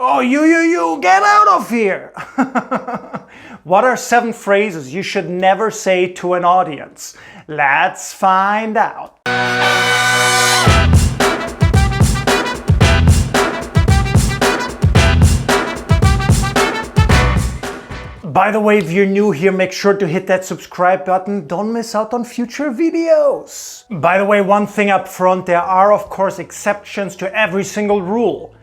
Oh, you, get out of here! What are 7 phrases you should never say to an audience? Let's find out. By the way, if you're new here, make sure to hit that subscribe button. Don't miss out on future videos. By the way, one thing up front, there are of course exceptions to every single rule.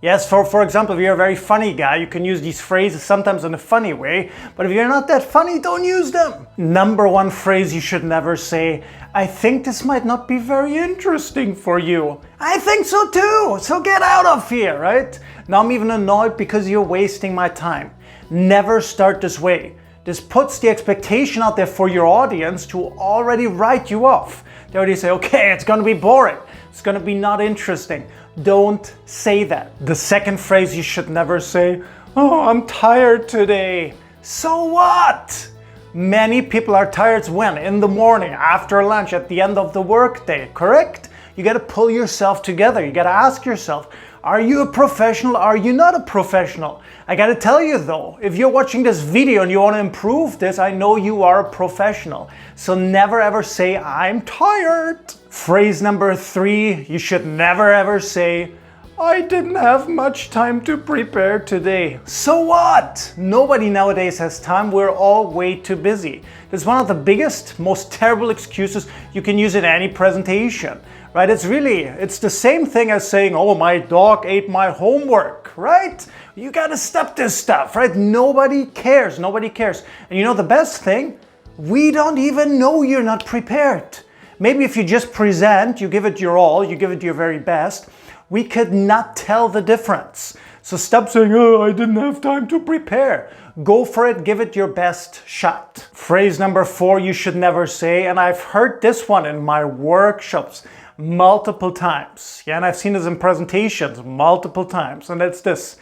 Yes, for example, if you're a very funny guy, you can use these phrases sometimes in a funny way, but if you're not that funny, don't use them. Number 1 phrase you should never say, I think this might not be very interesting for you. I think so too, so get out of here, right? Now I'm even annoyed because you're wasting my time. Never start this way. This puts the expectation out there for your audience to already write you off. They already say, okay, it's gonna be boring. It's gonna be not interesting. Don't say that. The second phrase you should never say, oh, I'm tired today. So what? Many people are tired when? In the morning, after lunch, at the end of the workday, correct? You gotta pull yourself together. You gotta ask yourself, are you a professional? Are you not a professional? I gotta tell you though, if you're watching this video and you wanna improve this, I know you are a professional. So never ever say, I'm tired. Phrase number 3, you should never ever say, I didn't have much time to prepare today. So what? Nobody nowadays has time. We're all way too busy. It's one of the biggest, most terrible excuses you can use in any presentation, right? It's the same thing as saying, oh, my dog ate my homework, right? You gotta stop this stuff, right? Nobody cares, nobody cares. And you know the best thing? We don't even know you're not prepared. Maybe if you just present, you give it your all, you give it your very best, we could not tell the difference. So stop saying, oh, I didn't have time to prepare. Go for it, give it your best shot. Phrase number 4 you should never say, and I've heard this one in my workshops multiple times. Yeah, and I've seen this in presentations multiple times, and it's this.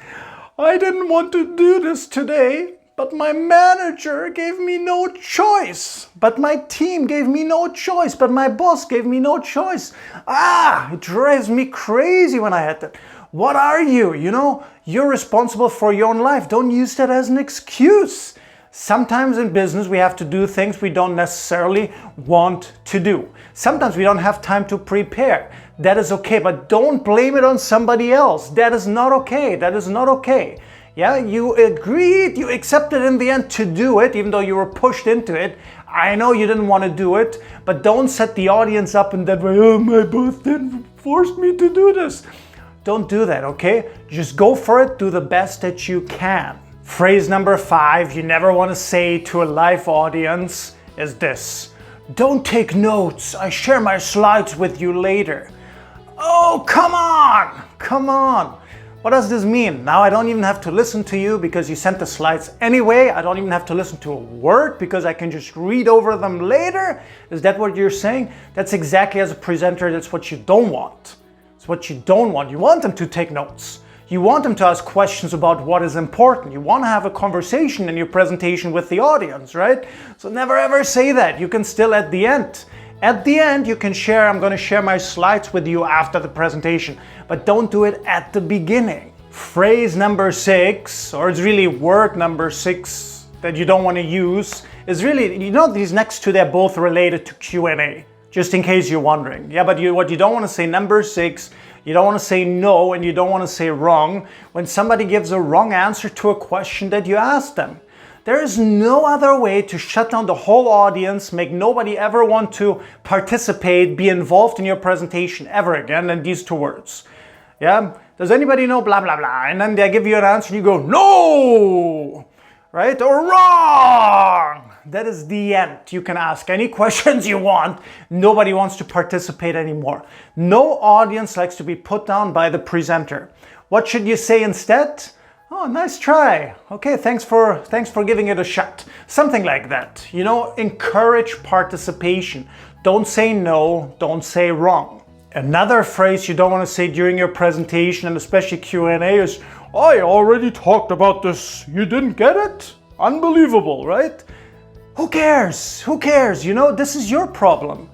I didn't want to do this today, but my manager gave me no choice. But my team gave me no choice. But my boss gave me no choice. It drives me crazy when I had that. What are you? You know, you're responsible for your own life. Don't use that as an excuse. Sometimes in business we have to do things we don't necessarily want to do. Sometimes we don't have time to prepare. That is okay, but don't blame it on somebody else. That is not okay. That is not okay. Yeah, you agreed, you accepted in the end to do it, even though you were pushed into it. I know you didn't want to do it, but don't set the audience up in that way. Oh, my boss then forced me to do this. Don't do that, okay? Just go for it, do the best that you can. Phrase number 5 you never want to say to a live audience is this. Don't take notes, I share my slides with you later. Oh, come on, come on. What does this mean? Now I don't even have to listen to you because you sent the slides anyway. I don't even have to listen to a word because I can just read over them later. Is that what you're saying? That's exactly, as a presenter, that's what you don't want. It's what you don't want. You want them to take notes. You want them to ask questions about what is important. You want to have a conversation in your presentation with the audience, right? So never ever say that. You can still at the end, you can share, I'm going to share my slides with you after the presentation, but don't do it at the beginning. Phrase number 6, or it's really word number 6 that you don't want to use, is really, you know, these next two, they're both related to Q&A, just in case you're wondering. Yeah, but what you don't want to say, number 6, you don't want to say no and you don't want to say wrong when somebody gives a wrong answer to a question that you asked them. There is no other way to shut down the whole audience, make nobody ever want to participate, be involved in your presentation ever again than these 2 words. Yeah? Does anybody know blah, blah, blah? And then they give you an answer and you go, no! Right? Or wrong! That is the end. You can ask any questions you want. Nobody wants to participate anymore. No audience likes to be put down by the presenter. What should you say instead? Oh, nice try. Okay, thanks for giving it a shot. Something like that. You know, encourage participation. Don't say no, don't say wrong. Another phrase you don't want to say during your presentation, and especially Q&A, is, I already talked about this. You didn't get it? Unbelievable, right? Who cares? Who cares? You know, this is your problem.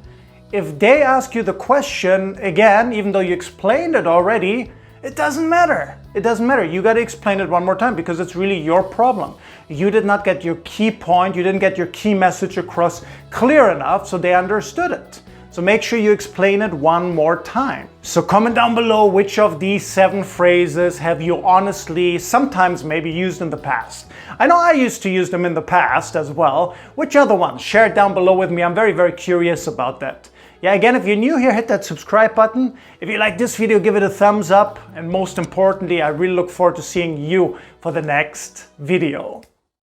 If they ask you the question again, even though you explained it already, It doesn't matter. It doesn't matter. You got to explain it one more time because it's really your problem. You did not get your key point, you didn't get your key message across clear enough so they understood it. So make sure you explain it one more time. So comment down below which of these 7 phrases have you honestly sometimes maybe used in the past. I know I used to use them in the past as well. Which other ones? Share it down below with me. I'm very, very curious about that. Yeah, again, if you're new here, hit that subscribe button. If you like this video, give it a thumbs up. And most importantly, I really look forward to seeing you for the next video.